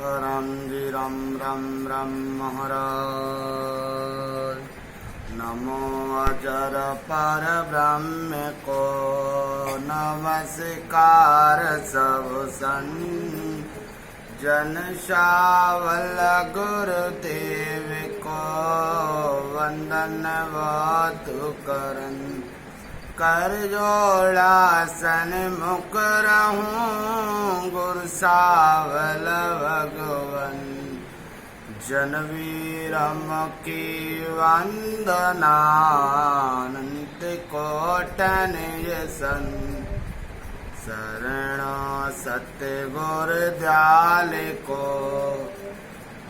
राम जी राम राम राम महाराज। नमो अजर पर ब्रह्म को नमस्कार सब सन। जन शावल गुरुदेव को वंदन वातु करन। कर जोड़ा सन्मुख रहूं गुरु सावल भगवन। जनवीर की वंदना अनंत कोटन यसन। शरण सत्य गुर दयाल को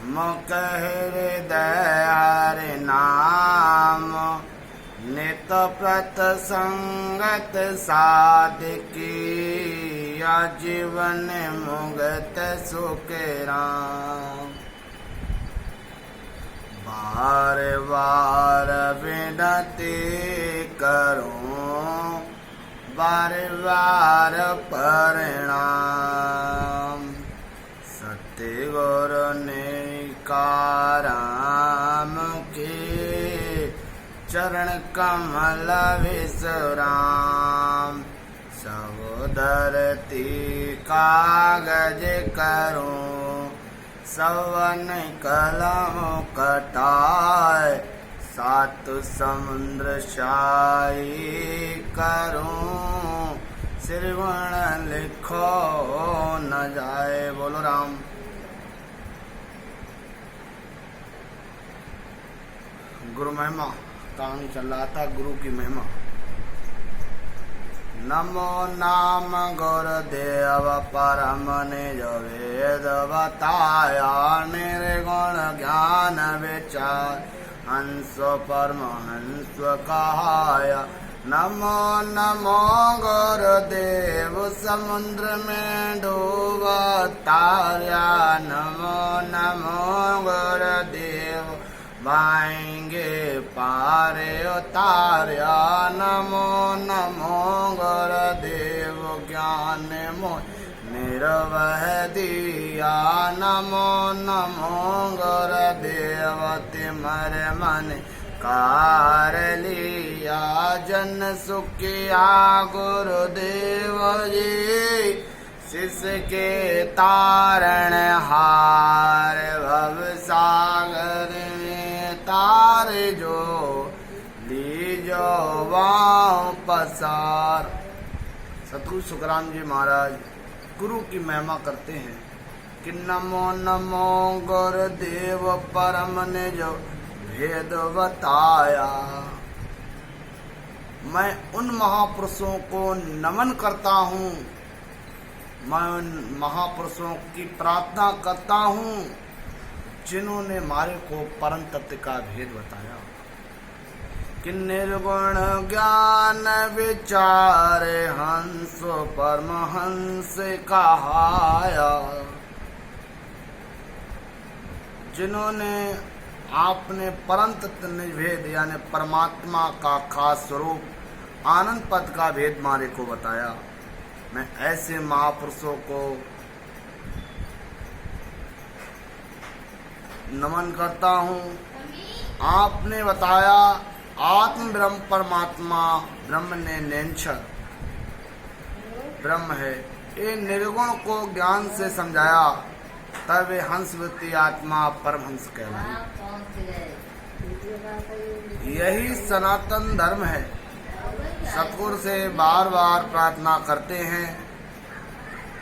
मुख हृदय हरि नाम। नित प्रत संगत साधकी आजीवन मुगत सुख राम। बार बार विनती करूं बार बार परिणाम। सत्य गुरु ने काराम के चरण कमल विश्राम। सब धरती कागज करूं सवन कलम कटाए। सात समुद्र शाही करूं श्रवण लिखो न जाए। बोलो राम। गुरु महिमा काम चल रहा था, गुरु की महिमा। नमो नाम गुरुदेव परम निज वेद बताया। निर्गुण ज्ञान विचार हंस परमहंस कहाया। नमो नमो गुरुदेव समुद्र में डूब तारा। नमो नमो गुरुदेव भाएंगे पारे उतार्या। नमो नमो गुरुदेव ज्ञान मोह निर्वह दिया। नमो नमो गुरुदेव तिमर मन कार लिया। जन सुखिया गुरुदेव जी शिष्य के तारण हार। भव सागर तार जो लीजो वाव पसार। सतगुरु सुखराम जी महाराज गुरु की महिमा करते हैं कि नमो नमो गुरुदेव परम ने जो भेद बताया। मैं उन महापुरुषों को नमन करता हूँ। मैं उन महापुरुषों की प्रार्थना करता हूँ जिन्होंने हमारे को परम तत्व का भेद बताया। कि निर्गुण ज्ञान विचार हंस परमहंस कहाया। जिन्होंने आपने परम तत्व भेद यानी परमात्मा का खास स्वरूप आनंद पद का भेद हमारे को बताया। मैं ऐसे महापुरुषों को नमन करता हूँ। आपने बताया आत्म ब्रह्म परमात्मा ब्रह्म ने नैनछर ब्रह्म है। ये निर्गुण को ज्ञान से समझाया तब वे हंसवती आत्मा परमहंस कहलाई। यही सनातन धर्म है। सतगुरु से बार बार प्रार्थना करते हैं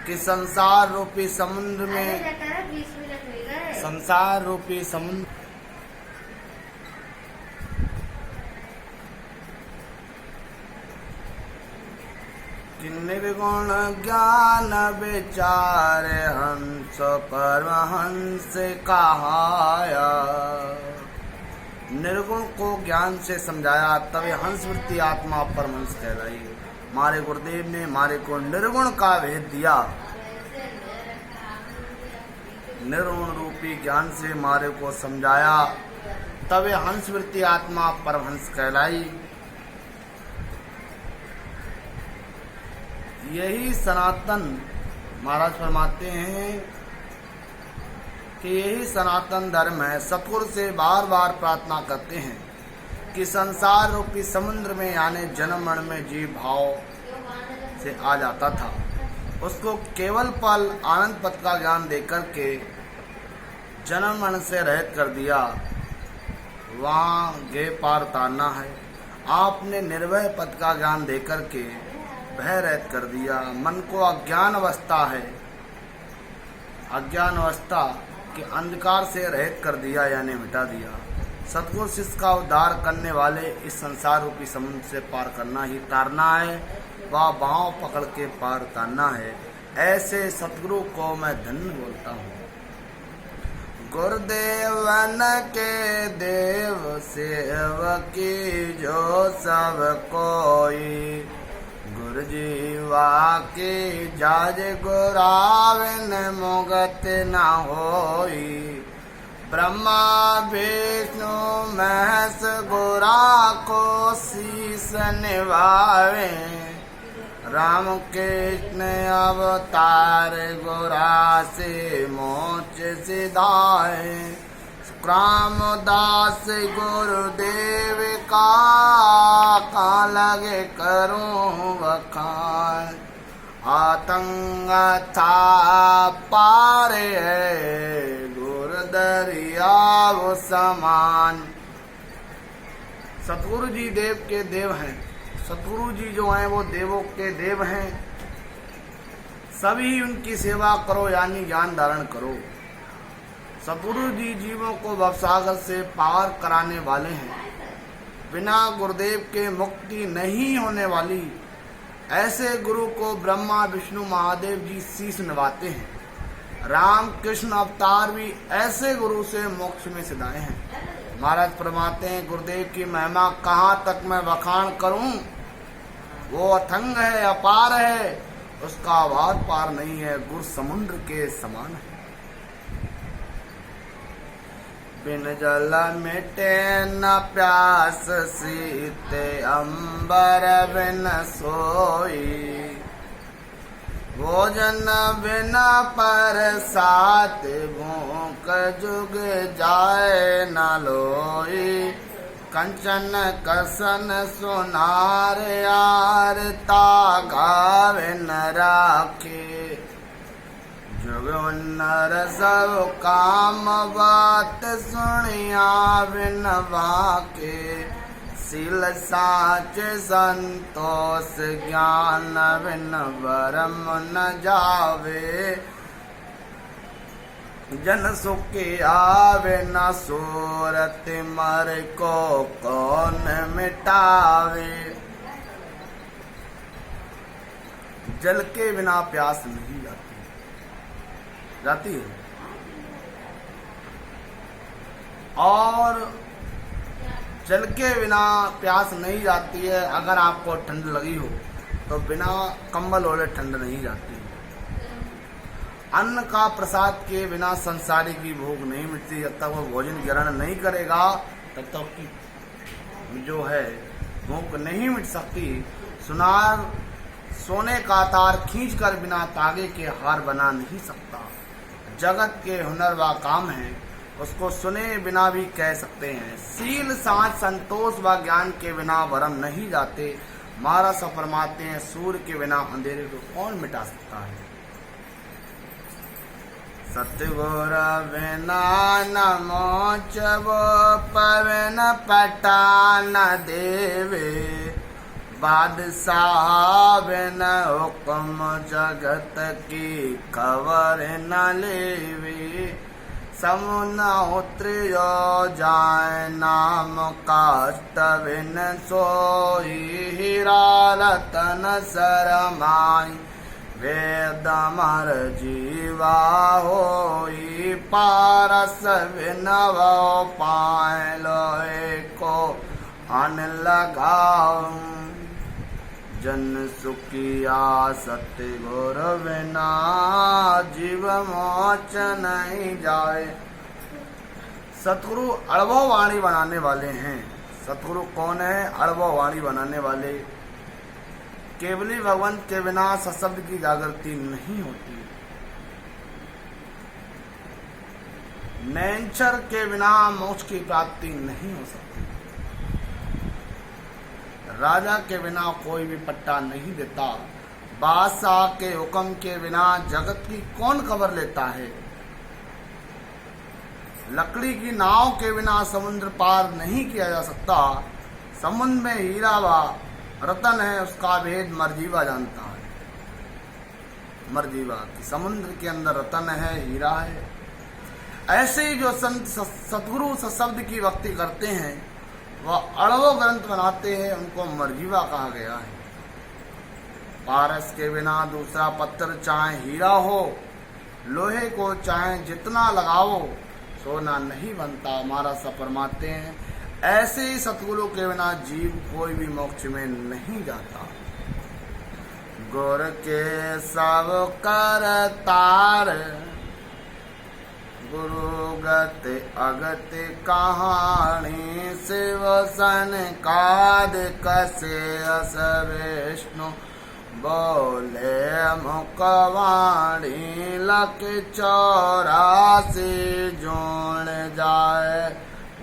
कि संसार रूपी समुद्र में निर्गुण ज्ञान विचार हंस परमहंस कहाया। निर्गुण को ज्ञान से समझाया तभी हंसवृत्ति आत्मा परमहंस कहलाई। हमारे गुरुदेव ने हमारे को निर्गुण का भेद दिया। निर्गुण रूपी ज्ञान से हमारे को समझाया तभी हंसवृत्ति आत्मा परमहंस कहलाई। यही सनातन महाराज फरमाते हैं कि यही सनातन धर्म है। सतगुरु से बार बार प्रार्थना करते हैं कि संसार रूपी समुद्र में यानी जन्म मरण में जीव भाव से आ जाता था, उसको केवल पल आनंद पथ का ज्ञान देकर के जन्म मरण से रहित कर दिया। वहाँ गे पार उतारना है। आपने निर्भय पद का ज्ञान देकर के भय रहित कर दिया। मन को अज्ञान अवस्था है, अज्ञान अवस्था के अंधकार से रहित कर दिया यानी मिटा दिया। सतगुरु शिष्य का उद्धार करने वाले इस संसार रूपी समुद्र से पार करना ही तारना है, वह बाँव पकड़ के पार उतारना है। ऐसे सतगुरु को मैं धन्य बोलता हूँ। गुरुदेवन के देव सेवकी जो सब कोई, गुरु जीवा की जाज गुराविन मुगत न होई। ब्रह्मा विष्णु महेश गुरा को शीस निभावे, राम कृष्ण अवतार गुरा से मोच सिधाए। रामदास गुरुदेव का लगे करूं बखान। आतंक था पार है गुरु दरिया समान। सतगुरु जी देव के देव हैं। सतगुरु जी जो हैं वो देवों के देव हैं। सभी उनकी सेवा करो यानी ज्ञान धारण करो। सतगुरु जी जीवों को भवसागर से पार कराने वाले हैं। बिना गुरुदेव के मुक्ति नहीं होने वाली। ऐसे गुरु को ब्रह्मा विष्णु महादेव जी शीश नवाते हैं। राम कृष्ण अवतार भी ऐसे गुरु से मोक्ष में सिधाए हैं। महाराज फरमाते हैं गुरुदेव की महिमा कहाँ तक मैं बखान करूं। वो अथंग है, अपार है, उसका आवाज पार नहीं है, गुरु समुद्र के समान है। बिन जल मिटे न प्यास सीते अंबर बिन सोई। भोजन बिना पर सात भूख जुग जाए न लोई। कंचन कसन सुनार यार तागावे न राखे। जुग नर सब काम बात सुनिया बिन वाके। सील साच संतोष ज्ञान बिन बरम न जावे। जन सुख आवे न सूरत मर को कौन मिटावे। जल के बिना प्यास नहीं जाती है। और जल के बिना प्यास नहीं जाती है। अगर आपको ठंड लगी हो तो बिना कंबल ओढ़े ठंड नहीं जाती है। अन्न का प्रसाद के बिना संसारी की भूख नहीं मिटती। जब तक वो भोजन ग्रहण नहीं करेगा तब तक की जो है भूख नहीं मिट सकती। सुनार सोने का तार खींच कर बिना तागे के हार बना नहीं सकता। जगत के हुनर व काम है, उसको सुने बिना भी कह सकते हैं। सील सांच संतोष व ज्ञान के बिना वरम नहीं जाते। महाराज सब फरमाते हैं सूर्य के बिना अंधेरे को कौन मिटा सकता है। सतगुर बिना न मोच वो पवन पटान देवे। बादशाह बिन हुक्म जगत की खबर न लेवे। समुना उतरियो जाए नाम काष्ट बिन सोई। हीरा रतन सरमाई वेद अमर जीवा होई। पारस बिन वो पाए लोहे को अन लगाऊं। जन सुखिया सतगुर बिना जीव मोच नहीं जाए। सतगुरु अड़भो वाणी बनाने वाले हैं। सतगुरु कौन है? अड़भो वाणी बनाने वाले। केवली भगवंत के बिना सशब्द की जागृति नहीं होती। नैनचर के बिना मोक्ष की प्राप्ति नहीं हो सकती। राजा के बिना कोई भी पट्टा नहीं देता। बादशाह के हुक्म के बिना जगत की कौन खबर लेता है। लकड़ी की नाव के बिना समुद्र पार नहीं किया जा सकता। समुद्र में हीरा व रतन है, उसका भेद मरजीवा जानता है। मरजीवा कि समुद्र के अंदर रतन है, हीरा है। ऐसे ही जो संत सतगुरु सशब्द की भक्ति करते हैं, वह अड़वो ग्रंथ बनाते हैं, उनको मरजीवा कहा गया है। पारस के बिना दूसरा पत्थर चाहे हीरा हो, लोहे को चाहे जितना लगाओ, सोना नहीं बनता। हमारा सा फरमाते हैं। ऐसे ही सतगुरु के बिना जीव कोई भी मोक्ष में नहीं जाता। गुर के सब करतार, गुरु गत अगत कहानी। शिव सन काद कसे अस विष्णु, बोले मुकवाणी। लक 84 जोड़ जाए,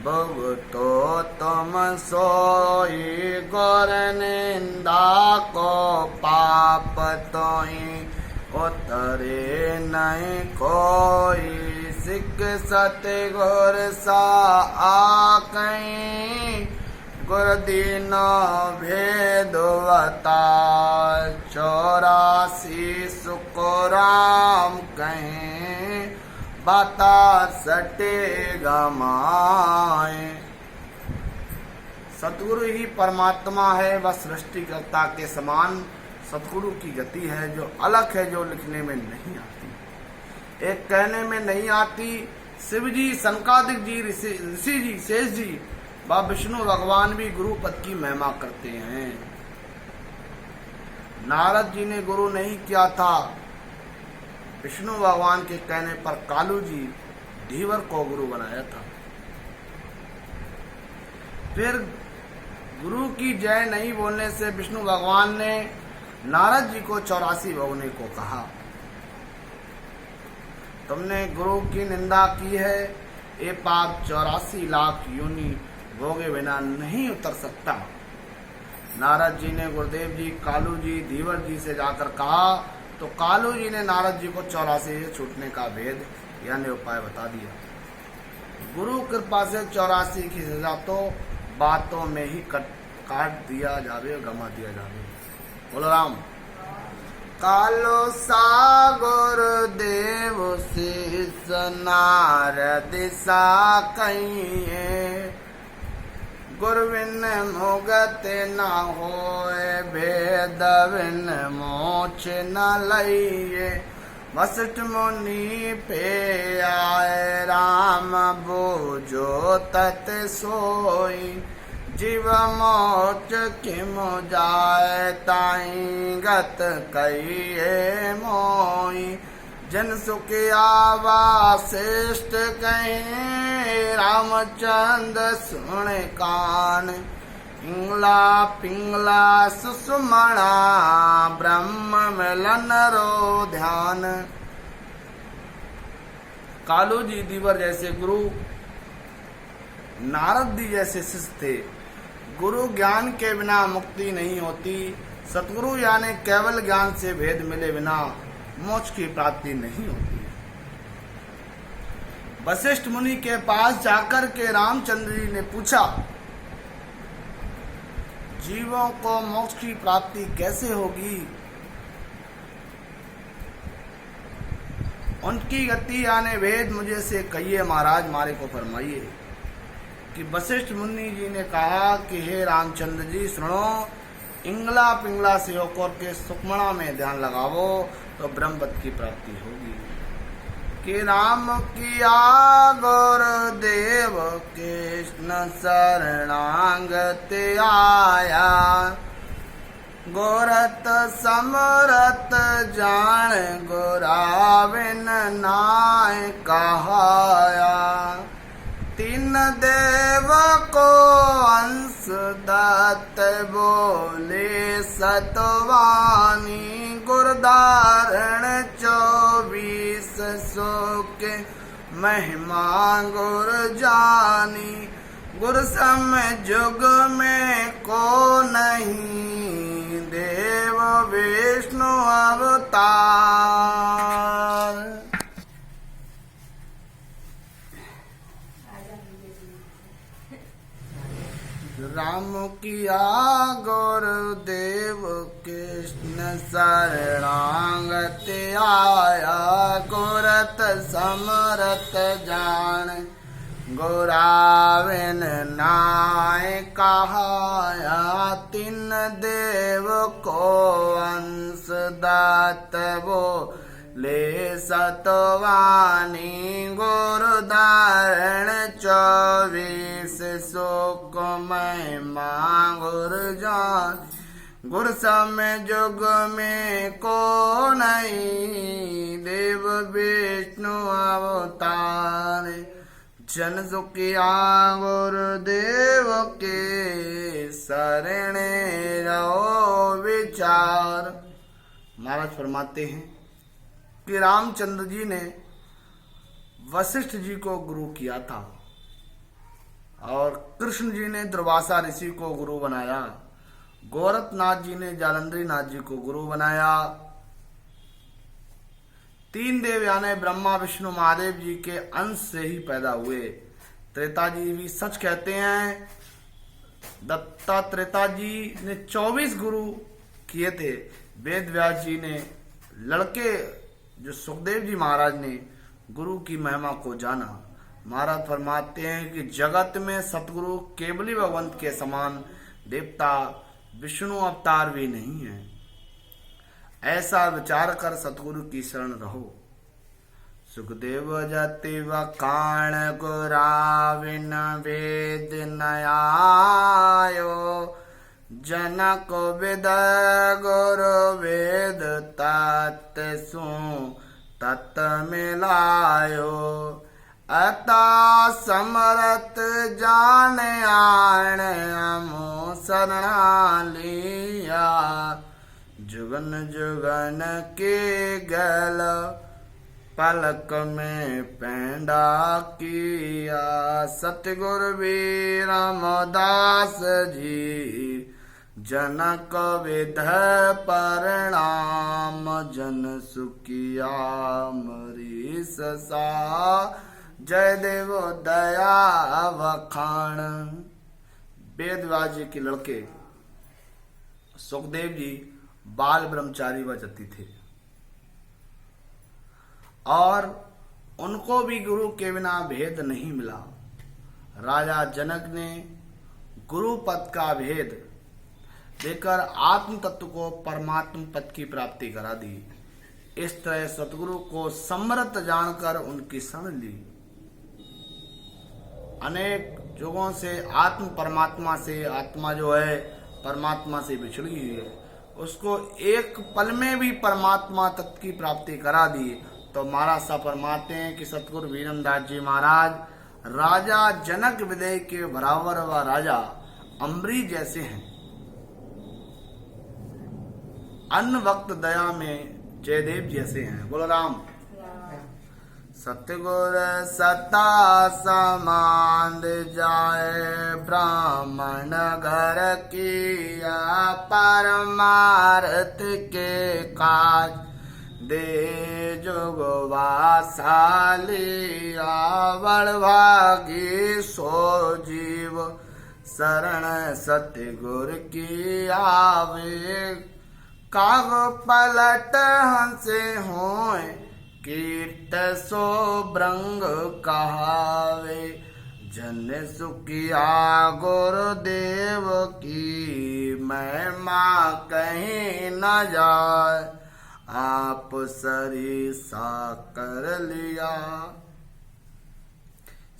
भुगतो तुम सोई। गुर निंदा को पाप तोई, उतरे नहीं कोई। सिख सतगुर सा आकई, गुर दीनो भेदवता। 84 सुको राम कहें, बाता सटे गमाए। सतगुरु ही परमात्मा है, वह सृष्टिकर्ता के समान सतगुरु की गति है, जो अलग है, जो लिखने में नहीं आती, एक कहने में नहीं आती। शिव जी, सनकादिक जी, ऋषि जी, शेष जी व विष्णु भगवान भी गुरु पद की महिमा करते हैं। नारद जी ने गुरु नहीं किया था। विष्णु भगवान के कहने पर कालू जी धीवर को गुरु बनाया था। फिर गुरु की जय नहीं बोलने से विष्णु भगवान ने नारद जी को 84 भोगने को कहा। तुमने गुरु की निंदा की है, ये पाप 84 लाख योनि भोगे बिना नहीं उतर सकता। नारद जी ने गुरुदेव जी, कालू जी, धीवर जी से जाकर कहा, तो कालू जी ने नारद जी को 84 से छूटने का भेद यानी उपाय बता दिया। गुरु कृपा से 84 की सजा तो बातों में ही काट दिया जावे, गमा दिया जावे। बोलो राम। कालो सा गुरुदेव शिष नारद सा कहिए, गुरुविन मुगत न होए, भेद बिन मोक्ष न लइए। वशिष्ठ मुनि पे आए, राम बूझो तत सोई। जीव मोक्ष किम जाए, ताई गत कहिए मोई। जन सुख आवा श्रेष्ठ कहें, रामचंद्र सुन कान। इंगला पिंगला सुषमणा, ब्रह्म मिलन रो ध्यान। कालू जी दीवर जैसे गुरु, नारद जी जैसे शिष्य थे। गुरु ज्ञान के बिना मुक्ति नहीं होती। सतगुरु यानी केवल ज्ञान से भेद मिले बिना मोक्ष की प्राप्ति नहीं होती। वशिष्ठ मुनि के पास जाकर के रामचंद्र जी ने पूछा, जीवों को मोक्ष की प्राप्ति कैसे होगी? उनकी गति यानी भेद मुझे से कहिए महाराज, मारे को फरमाइए। कि वशिष्ठ मुनि जी ने कहा कि हे रामचंद्र जी सुनो, इंगला पिंगला से होकर के सुकमणा में ध्यान लगावो तो ब्रह्मपद की प्राप्ति होगी। कि राम किया गुरुदेव कृष्ण शरणागत आया। गोरत समरत जान, गोराविन नाय कहाया। तीन देव को अंश दत्त बोले सतवानी। गुरधारण 24 सो के महिमा गुर जानी, गुर सम जुग में को नहीं, देव विष्णु अवतार। राम किया गुरुदेव कृष्ण शरणागत आया, गुरत समरत जान, गुराविन नाय कहाया, तिन देव को अंश दात वो ले सतवानी, गुरु धारण 24 सुख महिमा गुरु जान, गुर सम जुग में को नहीं, देव विष्णु अवतार। जन सुखिया गुरुदेव के शरण रहो विचार। महाराज फरमाते हैं कि रामचंद्र जी ने वशिष्ठ जी को गुरु किया था और कृष्ण जी ने दुर्वासा ऋषि को गुरु बनाया, गोरखनाथ जी ने जालंधरी नाथ जी को गुरु बनाया। 3 देव यानी ब्रह्मा विष्णु महादेव जी के अंश से ही पैदा हुए। त्रेता जी भी सच कहते हैं, दत्तात्रेता जी ने 24 गुरु किए थे। वेद व्यास जी ने लड़के जो सुखदेव जी महाराज ने गुरु की महिमा को जाना। महाराज फरमाते हैं कि जगत में सतगुरु केवली भगवंत के समान देवता विष्णु अवतार भी नहीं है। ऐसा विचार कर सतगुरु की शरण रहो। सुखदेव जति वखाण गुराविन वेद नयायो, जनक विद गुरु वेद तत् सु तत् मिलायो, अता समरत जान आण अमो शरणा लिया, जुगन जुगन के गल पलक में पैंडा किया। सतगुरु वीर रामदास जी जनक विध परिणाम, जन सुखिया मरीस सा, जय देव दया वखाण। वेदव्यास जी के लड़के सुखदेव जी बाल ब्रह्मचारी व जति थे और उनको भी गुरु के बिना भेद नहीं मिला। राजा जनक ने गुरु पद का भेद देकर आत्म तत्व को परमात्म पद की प्राप्ति करा दी। इस तरह सतगुरु को समर्थ जानकर उनकी शरण ली। अनेक युगों से आत्म परमात्मा से, आत्मा जो है परमात्मा से बिछड़ी हुई है, उसको एक पल में भी परमात्मा तत्व की प्राप्ति करा दी। तो महाराज साहब फरमाते हैं कि सतगुरु वीरमदास जी महाराज राजा जनक विदय के बराबर व राजा अम्बरीश जैसे हैं। अन्न वक्त दया में जयदेव जैसे हैं। बोलो राम। सतगुर सता समांद जाए, ब्राह्मण घर किया, परमार्थ के काज दे जोगवासालिया, बड़भागी सो जीव शरण सतगुर की आवे, काग पलट हंसे होए, कीर्त सो ब्रंग कहावे, जन सुखिया गुरुदेव की महिमा कहीं न जाए, आप सरीसा कर लिया,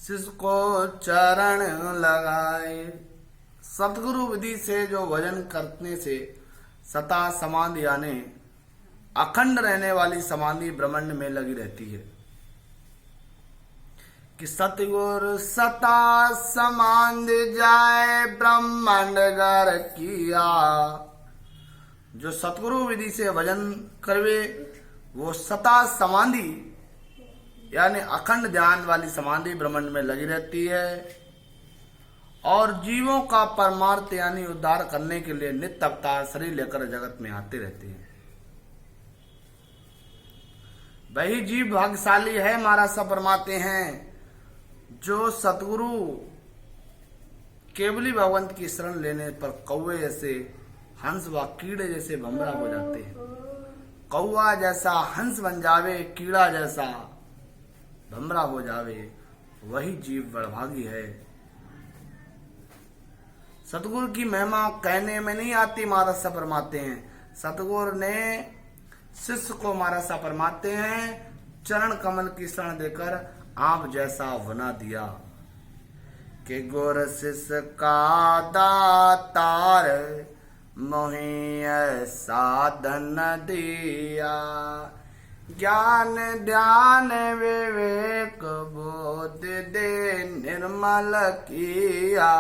शिष्य को चरण लगाए। सतगुरु विधि से जो भजन करने से सता समाधि यानी अखंड रहने वाली समाधि ब्रह्मांड में लगी रहती है कि सतगुरु सता समाधि जाए, ब्रह्मांड घर किया। जो सतगुरु विधि से भजन करवे वो सता समाधि यानी अखंड ध्यान वाली समाधि ब्रह्मांड में लगी रहती है और जीवों का परमार्थ यानी उद्धार करने के लिए नित्य अवतार शरीर लेकर जगत में आते रहते हैं। वही जीव भाग्यशाली है, महाराज साहब फरमाते हैं, जो सतगुरु केवली भगवंत की शरण लेने पर कौवे जैसे, हंस व कीड़े जैसे भमरा हो जाते हैं। कौवा जैसा हंस बन जावे, कीड़ा जैसा भमरा हो जावे, वही जीव बड़भागी है। सतगुरु की महिमा कहने में नहीं आती, महाराज साहब फरमाते हैं। सतगुरु ने शिष्य को, महाराज साहब फरमाते हैं, चरण कमल की शरण देकर आप जैसा बना दिया कि गुर शिष्य का दातार मोहि साधन दिया। ज्ञान ध्यान विवेक बोध दे निर्मल किया।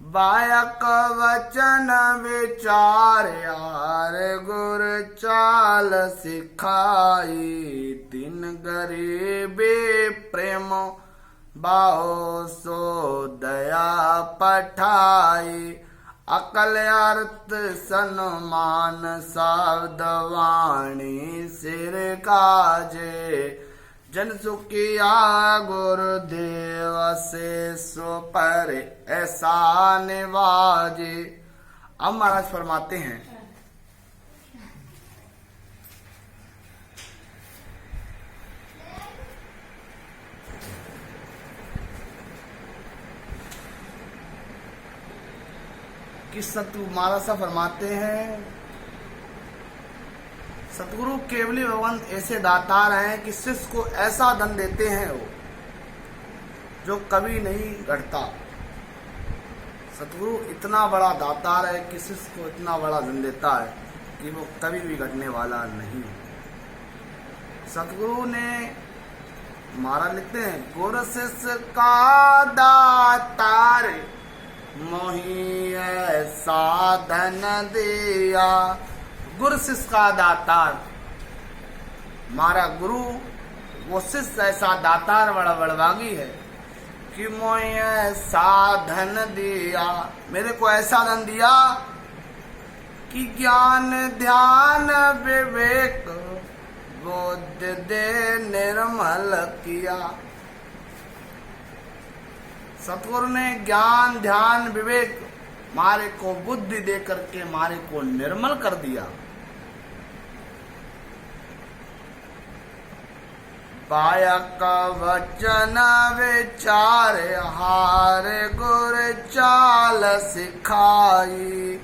बायक वचन विचार यार गुर चाल सिखाई। तीन गरीबी प्रेम बाहो सो दया पठाई। अकल अर्थ सन्मान शब्द वाणी सिर काजे। जन सुखिया गुरुदेव से सो पर ऐसा निवाजे। अब महाराज फरमाते हैं, कि सतगुरु महाराज साहब फरमाते हैं, सतगुरु केवली भगवंत ऐसे दातार हैं कि शिष्य को ऐसा धन देते हैं वो जो कभी नहीं घटता। सतगुरु इतना बड़ा दातार है कि शिष्य को इतना बड़ा धन देता है कि वो कभी भी घटने वाला नहीं है। सतगुरु ने महाराज लिखते हैं, गुर शिष्य का दातार मोहि साधन दिया। गुरु शिष्य का दातार, हमारा गुरु वो शिष्य ऐसा दातार बड़ा बड़भागी है कि मोहि साधन दिया, मेरे को ऐसा धन दिया कि ज्ञान ध्यान विवेक बोध दे निर्मल किया। सतगुरु ने ज्ञान ध्यान विवेक मारे को बुद्धि दे करके मारे को निर्मल कर दिया। बायक वचन विचार हार गुर चाल सिखाई।